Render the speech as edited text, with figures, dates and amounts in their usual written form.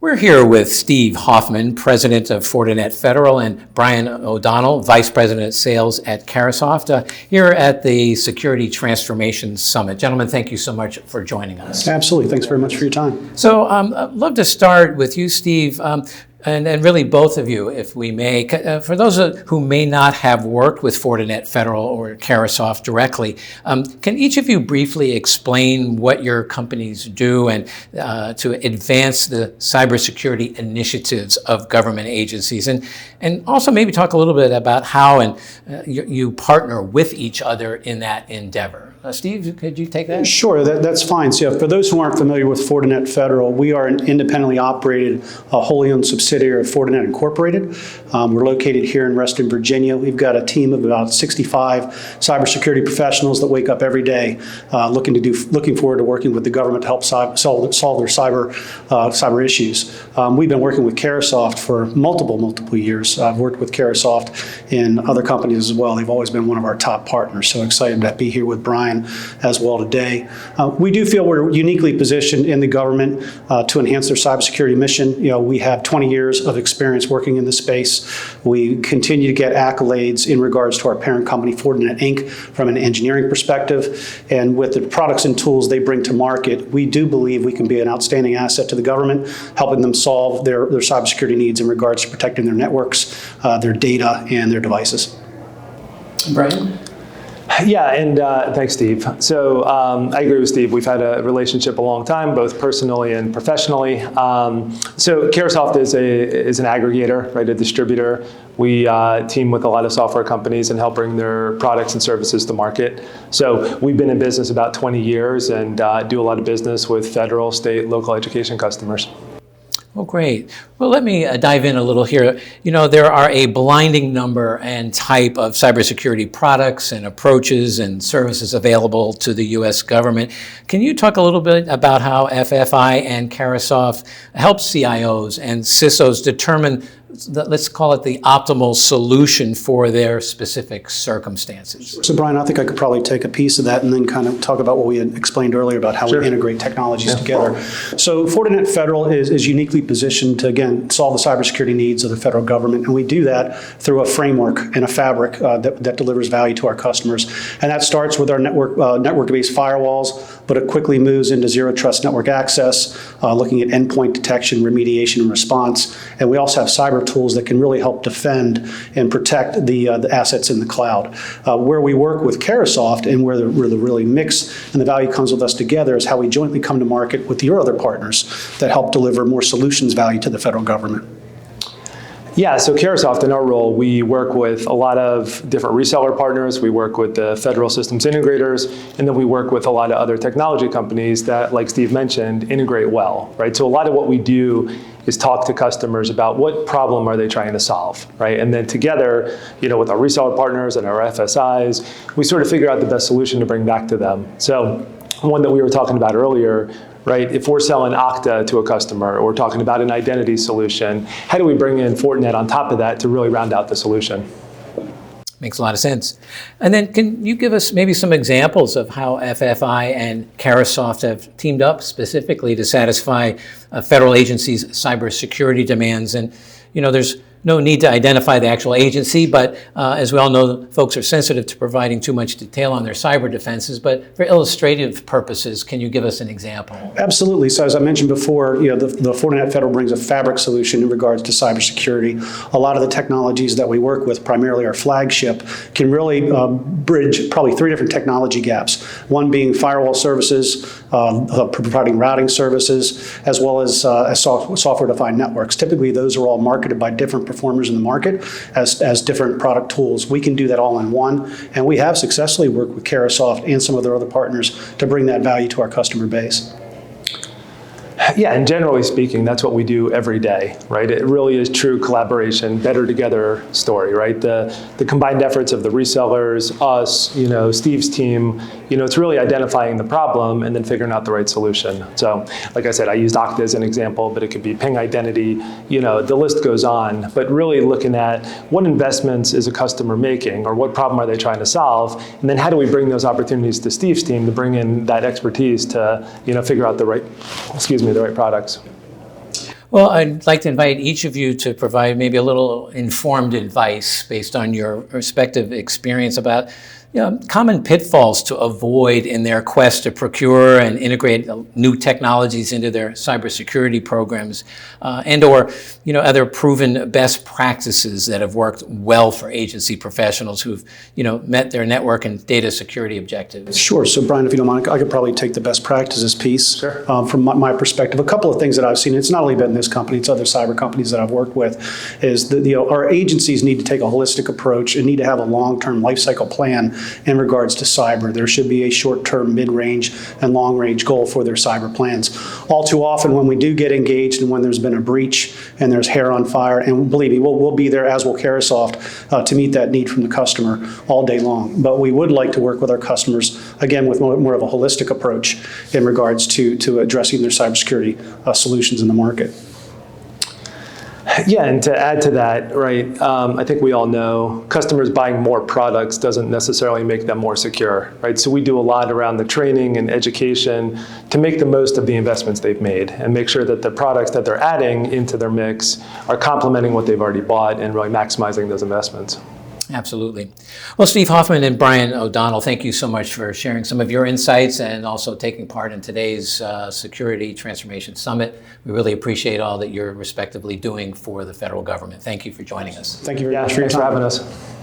We're here with Steve Hoffman, President of Fortinet Federal, and Brian O'Donnell, Vice President Sales at Carahsoft, here at the Security Transformation Summit. Gentlemen, thank you so much for joining us. Absolutely. Thanks very much for your time. So I'd love to start with you, Steve, and really both of you, if we may. For those who may not have worked with Fortinet Federal or Carahsoft directly, can each of you briefly explain what your companies do and to advance the cybersecurity initiatives of government agencies, and also maybe talk a little bit about how you partner with each other in that endeavor. Steve, could you take that? Sure, that's fine. So for those who aren't familiar with Fortinet Federal, we are an independently operated, wholly owned subsidiary of Fortinet Incorporated. We're located here in Reston, Virginia. We've got a team of about 65 cybersecurity professionals that wake up every day looking forward to working with the government to help solve their cyber issues. We've been working with Carahsoft for multiple years. I've worked with Carahsoft in other companies as well. They've always been one of our top partners. So excited to be here with Brian as well today. We do feel we're uniquely positioned in the government to enhance their cybersecurity mission. We have 20 years of experience working in this space. We continue to get accolades in regards to our parent company, Fortinet Inc., from an engineering perspective. And with the products and tools they bring to market, we do believe we can be an outstanding asset to the government, helping them solve their cybersecurity needs in regards to protecting their networks, their data, and their devices. Brian? Yeah, and thanks, Steve. So I agree with Steve. We've had a relationship a long time, both personally and professionally. So Carahsoft is an aggregator, right, a distributor. We team with a lot of software companies and help bring their products and services to market. So we've been in business about 20 years and do a lot of business with federal, state, local education customers. Oh, great. Well, let me dive in a little here. There are a blinding number and type of cybersecurity products and approaches and services available to the U.S. government. Can you talk a little bit about how FFI and Carahsoft help CIOs and CISOs determine, let's call it, the optimal solution for their specific circumstances? So Brian, I think I could probably take a piece of that and then kind of talk about what we had explained earlier about how we integrate technologies together. So Fortinet Federal is uniquely positioned to, again, solve the cybersecurity needs of the federal government, and we do that through a framework and a fabric that delivers value to our customers. And that starts with our network-based firewalls, but it quickly moves into zero trust network access, looking at endpoint detection, remediation, and response. And we also have cyber tools that can really help defend and protect the assets in the cloud. Where we work with Carahsoft and where the really mix and the value comes with us together is how we jointly come to market with your other partners that help deliver more solutions value to the federal government. Yeah, so Carahsoft, in our role, we work with a lot of different reseller partners. We work with the federal systems integrators, and then we work with a lot of other technology companies that, like Steve mentioned, integrate well, right? So a lot of what we do is talk to customers about what problem are they trying to solve, right? And then together, with our reseller partners and our FSIs, we sort of figure out the best solution to bring back to them. So one that we were talking about earlier, right? If we're selling Okta to a customer or we're talking about an identity solution, how do we bring in Fortinet on top of that to really round out the solution? Makes a lot of sense. And then can you give us maybe some examples of how FFI and Carahsoft have teamed up specifically to satisfy federal agencies' cybersecurity demands? And, there's no need to identify the actual agency, but as we all know, folks are sensitive to providing too much detail on their cyber defenses. But for illustrative purposes, can you give us an example? Absolutely. So as I mentioned before, the Fortinet Federal brings a fabric solution in regards to cybersecurity. A lot of the technologies that we work with, primarily our flagship, can really bridge probably 3 different technology gaps. One being firewall services, providing routing services, as well as software-defined networks. Typically, those are all marketed by different performers in the market as different product tools. We can do that all in one, and we have successfully worked with Carahsoft and some of their other partners to bring that value to our customer base. Yeah, and generally speaking, that's what we do every day, right? It really is true collaboration, better together story, right? The combined efforts of the resellers, us, Steve's team, it's really identifying the problem and then figuring out the right solution. So, like I said, I used Okta as an example, but it could be ping identity, the list goes on, but really looking at what investments is a customer making or what problem are they trying to solve, and then how do we bring those opportunities to Steve's team to bring in that expertise to, figure out the right products. Well, I'd like to invite each of you to provide maybe a little informed advice based on your respective experience about common pitfalls to avoid in their quest to procure and integrate new technologies into their cybersecurity programs, and or other proven best practices that have worked well for agency professionals who've met their network and data security objectives. Sure. So, Brian, if you don't mind, I could probably take the best practices piece. Sure. From my perspective. A couple of things that I've seen, it's not only been this company, it's other cyber companies that I've worked with, is that our agencies need to take a holistic approach and need to have a long-term life cycle plan in regards to cyber. There should be a short-term, mid-range, and long-range goal for their cyber plans. All too often, when we do get engaged and when there's been a breach and there's hair on fire, and believe me, we'll be there, as will Carahsoft, to meet that need from the customer all day long. But we would like to work with our customers, again, with more of a holistic approach in regards to addressing their cybersecurity solutions in the market. Yeah, and to add to that, right, I think we all know customers buying more products doesn't necessarily make them more secure, right? So we do a lot around the training and education to make the most of the investments they've made and make sure that the products that they're adding into their mix are complementing what they've already bought and really maximizing those investments. Absolutely. Well, Steve Hoffman and Brian O'Donnell, thank you so much for sharing some of your insights and also taking part in today's Security Transformation Summit. We really appreciate all that you're respectively doing for the federal government. Thank you for joining us. Thank you very much for your Thanks time. for having us.